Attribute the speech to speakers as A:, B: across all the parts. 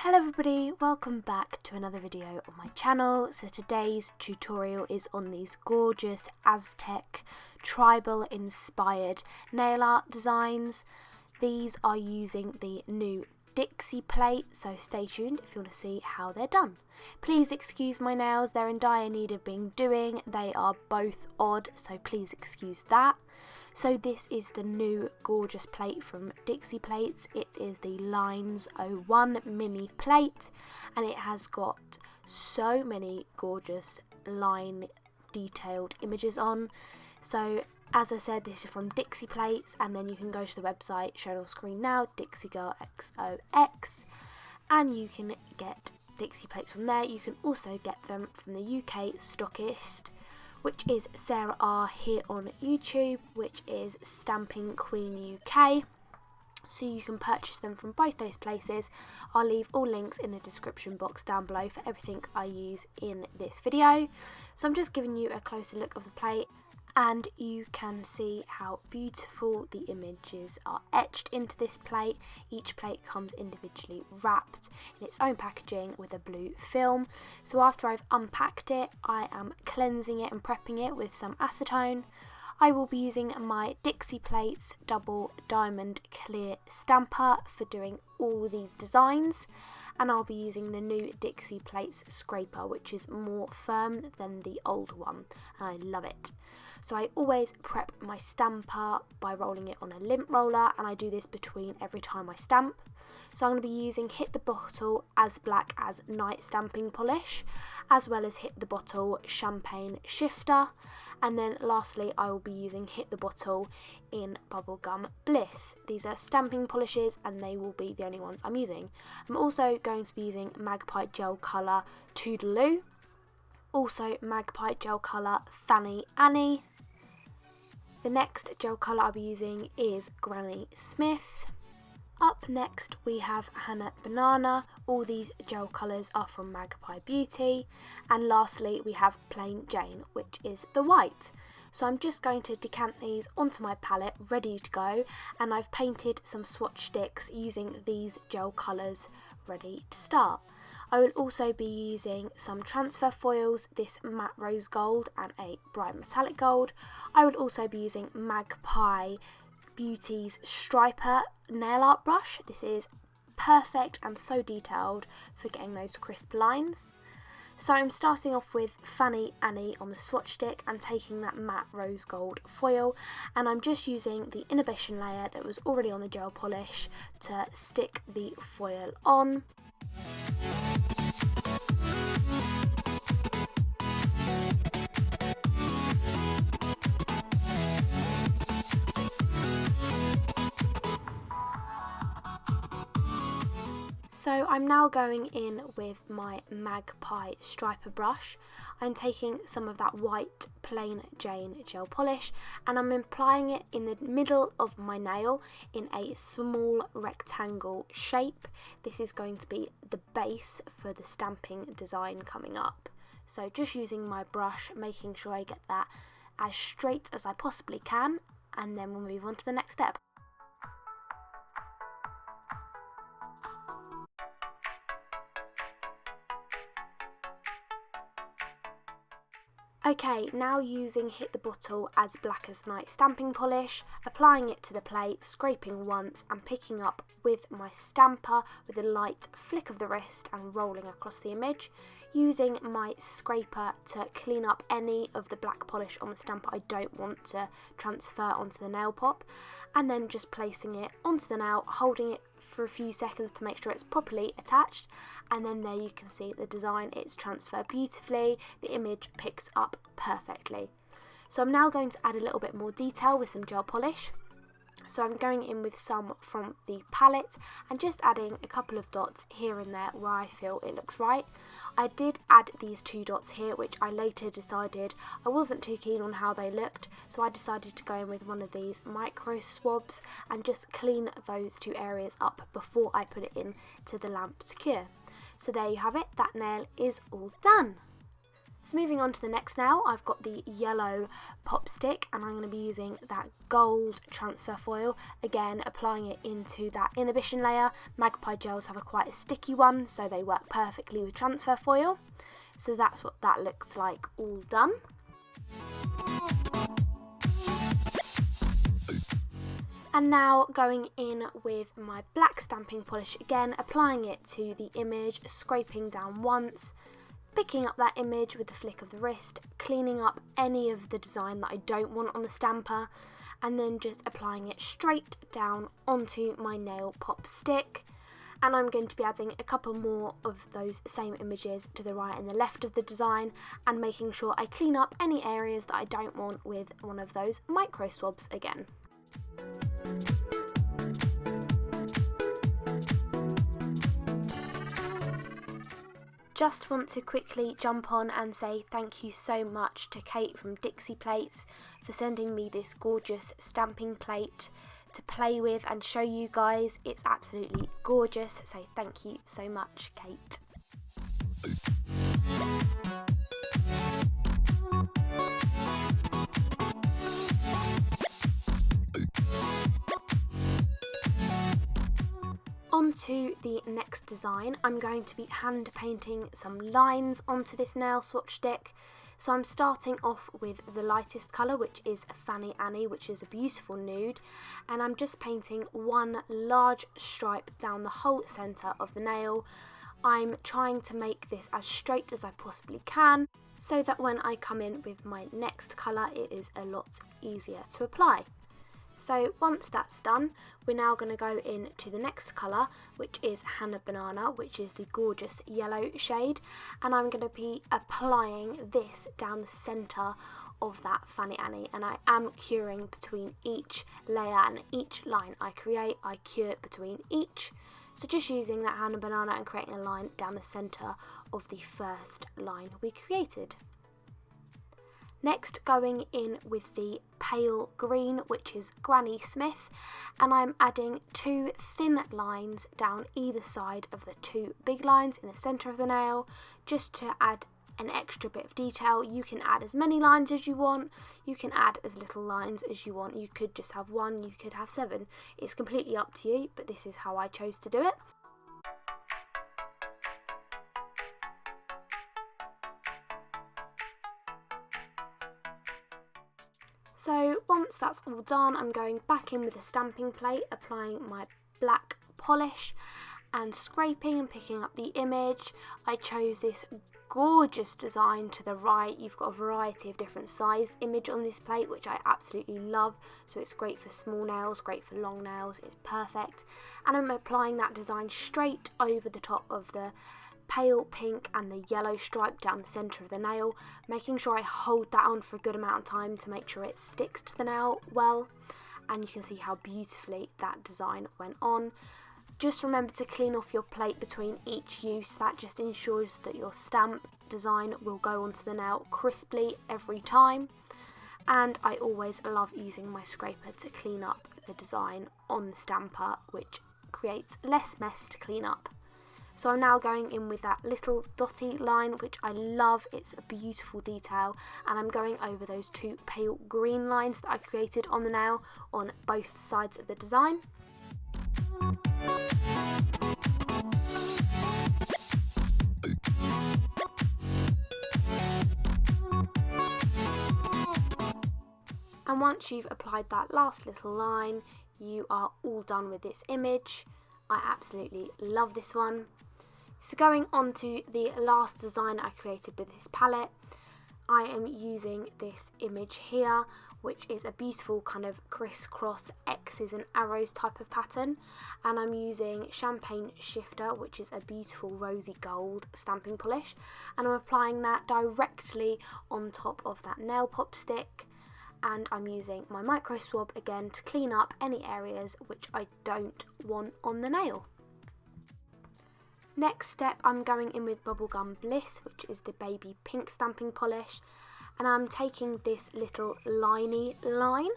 A: Hello everybody, welcome back to another video on my channel. So today's tutorial is on these gorgeous Aztec tribal inspired nail art designs. These are using the new Dixie Plate, so stay tuned if you want to see how they're done. Please excuse my nails, they're in dire need of being doing. They are both odd, so please excuse that. So this is the new gorgeous plate from Dixie Plates. It is the Lines 01 mini plate and it has got so many gorgeous line detailed images on. So as I said, this is from Dixie Plates, and then you can go to the website shown on screen now, Dixie Girl XOX, and you can get Dixie Plates from there. You can also get them from the UK stockist, which is Sarah R here on YouTube, which is Stamping Queen UK. So you can purchase them from both those places. I'll leave all links in the description box down below for everything I use in this video. So I'm just giving you a closer look of the plate, and you can see how beautiful the images are etched into this plate. Each plate comes individually wrapped in its own packaging with a blue film. So after I've unpacked it, I am cleansing it and prepping it with some acetone. I will be using my Dixie Plates Double Diamond Clear Stamper for doing all these designs, and I'll be using the new Dixie Plates Scraper, which is more firm than the old one, and I love it. So I always prep my stamper by rolling it on a lint roller, and I do this between every time I stamp. So I'm going to be using Hit the Bottle As Black as Night Stamping Polish, as well as Hit the Bottle Champagne Shifter, and then lastly I will be using Hit the Bottle in Bubblegum Bliss. These are stamping polishes and they will be the only ones I'm using. I'm also going to be using Magpie Gel Colour Toodaloo, also Magpie Gel Colour Fanny Annie. The next gel colour I'll be using is Granny Smith. Up next we have Hannah Banana. All these gel colours are from Magpie Beauty. And lastly we have Plain Jane, which is the white. So I'm just going to decant these onto my palette ready to go, and I've painted some swatch sticks using these gel colours ready to start. I will also be using some transfer foils, this matte rose gold and a bright metallic gold. I would also be using Magpie Beauty's Striper nail art brush. This is perfect and so detailed for getting those crisp lines. So I'm starting off with Fanny Annie on the swatch stick and taking that matte rose gold foil, and I'm just using the inhibition layer that was already on the gel polish to stick the foil on. So I'm now going in with my Magpie Striper brush. I'm taking some of that white Plain Jane gel polish and I'm applying it in the middle of my nail in a small rectangle shape. This is going to be the base for the stamping design coming up. So just using my brush, making sure I get that as straight as I possibly can, and then we'll move on to the next step. Okay, now using Hit the Bottle As Black as Night stamping polish, applying it to the plate, scraping once and picking up with my stamper with a light flick of the wrist and rolling across the image, using my scraper to clean up any of the black polish on the stamper I don't want to transfer onto the nail pop, and then just placing it onto the nail, holding it for a few seconds to make sure it's properly attached, and then there you can see the design, it's transferred beautifully, the image picks up perfectly. So I'm now going to add a little bit more detail with some gel polish. So I'm going in with some from the palette and just adding a couple of dots here and there where I feel it looks right. I did add these 2 dots here, which I later decided I wasn't too keen on how they looked, so I decided to go in with one of these micro swabs and just clean those 2 areas up before I put it in to the lamp to cure. So there you have it, that nail is all done. So moving on to the next nail, I've got the yellow pop stick, and I'm going to be using that gold transfer foil, again applying it into that inhibition layer. Magpie gels have quite a sticky one, so they work perfectly with transfer foil. So that's what that looks like all done. And now going in with my black stamping polish again, applying it to the image, scraping down once, picking up that image with the flick of the wrist, cleaning up any of the design that I don't want on the stamper, and then just applying it straight down onto my nail pop stick. And I'm going to be adding a couple more of those same images to the right and the left of the design, and making sure I clean up any areas that I don't want with one of those micro swabs again. Just want to quickly jump on and say thank you so much to Kate from Dixie Plates for sending me this gorgeous stamping plate to play with and show you guys. It's absolutely gorgeous, so thank you so much, Kate. On to the next design. I'm going to be hand painting some lines onto this nail swatch stick. So I'm starting off with the lightest colour, which is Fanny Annie, which is a beautiful nude, and I'm just painting one large stripe down the whole centre of the nail. I'm trying to make this as straight as I possibly can, so that when I come in with my next colour it is a lot easier to apply. So once that's done, we're now going to go into the next colour, which is Hannah Banana, which is the gorgeous yellow shade, and I'm going to be applying this down the centre of that Fanny Annie, and I am curing between each layer and each line I create. I cure between each, so just using that Hannah Banana and creating a line down the centre of the first line we created. Next, going in with the pale green, which is Granny Smith, and I'm adding two thin lines down either side of the two big lines in the centre of the nail, just to add an extra bit of detail. You can add as many lines as you want, you can add as little lines as you want, you could just have one, you could have 7, it's completely up to you, but this is how I chose to do it. So once that's all done, I'm going back in with a stamping plate, applying my black polish and scraping and picking up the image. I chose this gorgeous design to the right. You've got a variety of different size image on this plate, which I absolutely love. So it's great for small nails, great for long nails, it's perfect. And I'm applying that design straight over the top of the pale pink and the yellow stripe down the centre of the nail, making sure I hold that on for a good amount of time to make sure it sticks to the nail well, and you can see how beautifully that design went on. Just remember to clean off your plate between each use, that just ensures that your stamp design will go onto the nail crisply every time. And I always love using my scraper to clean up the design on the stamper, which creates less mess to clean up. So I'm now going in with that little dotty line, which I love, it's a beautiful detail, and I'm going over those two pale green lines that I created on the nail on both sides of the design. And once you've applied that last little line, you are all done with this image. I absolutely love this one. So going on to the last design I created with this palette, I am using this image here, which is a beautiful kind of crisscross X's and arrows type of pattern, and I'm using Champagne Shifter, which is a beautiful rosy gold stamping polish, and I'm applying that directly on top of that nail pop stick, and I'm using my micro swab again to clean up any areas which I don't want on the nail. Next step, I'm going in with Bubblegum Bliss, which is the baby pink stamping polish, and I'm taking this little liney line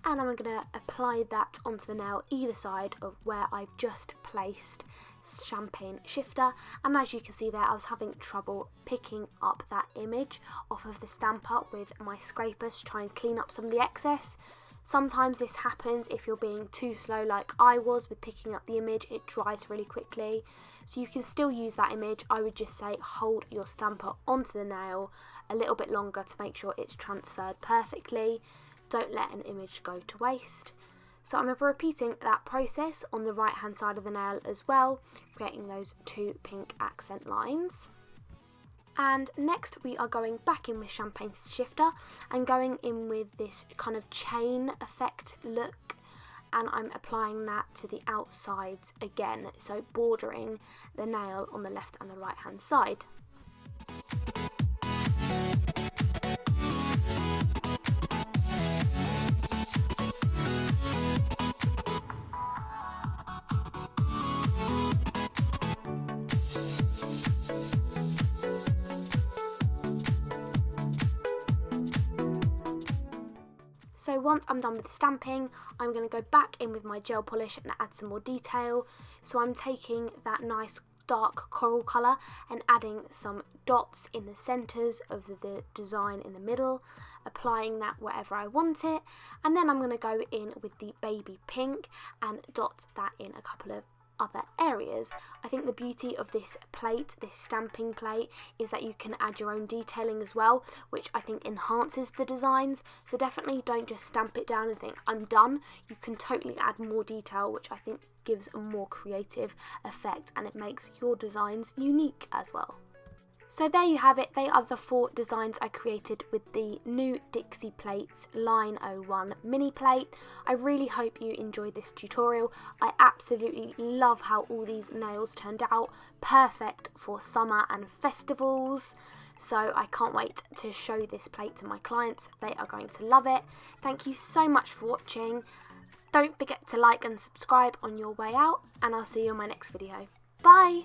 A: and I'm going to apply that onto the nail either side of where I've just placed champagne shifter. And as you can see there, I was having trouble picking up that image off of the stamper with my scraper to try and clean up some of the excess. Sometimes this happens if you're being too slow like I was with picking up the image, it dries really quickly. So you can still use that image. I would just say hold your stamper onto the nail a little bit longer to make sure it's transferred perfectly. Don't let an image go to waste. So I'm repeating that process on the right hand side of the nail as well, creating those 2 pink accent lines. And next we are going back in with champagne shifter and going in with this kind of chain effect look, and I'm applying that to the outsides again, so bordering the nail on the left and the right hand side. So once I'm done with the stamping, I'm going to go back in with my gel polish and add some more detail. So I'm taking that nice dark coral colour and adding some dots in the centres of the design in the middle, applying that wherever I want it, and then I'm going to go in with the baby pink and dot that in a couple of other areas. I think the beauty of this plate, this stamping plate, is that you can add your own detailing as well, which I think enhances the designs. So definitely don't just stamp it down and think I'm done. You can totally add more detail, which I think gives a more creative effect and it makes your designs unique as well. So there you have it, they are the 4 designs I created with the new Dixie Plate Line 01 mini plate. I really hope you enjoyed this tutorial. I absolutely love how all these nails turned out, perfect for summer and festivals. So I can't wait to show this plate to my clients, they are going to love it. Thank you so much for watching. Don't forget to like and subscribe on your way out, and I'll see you in my next video. Bye!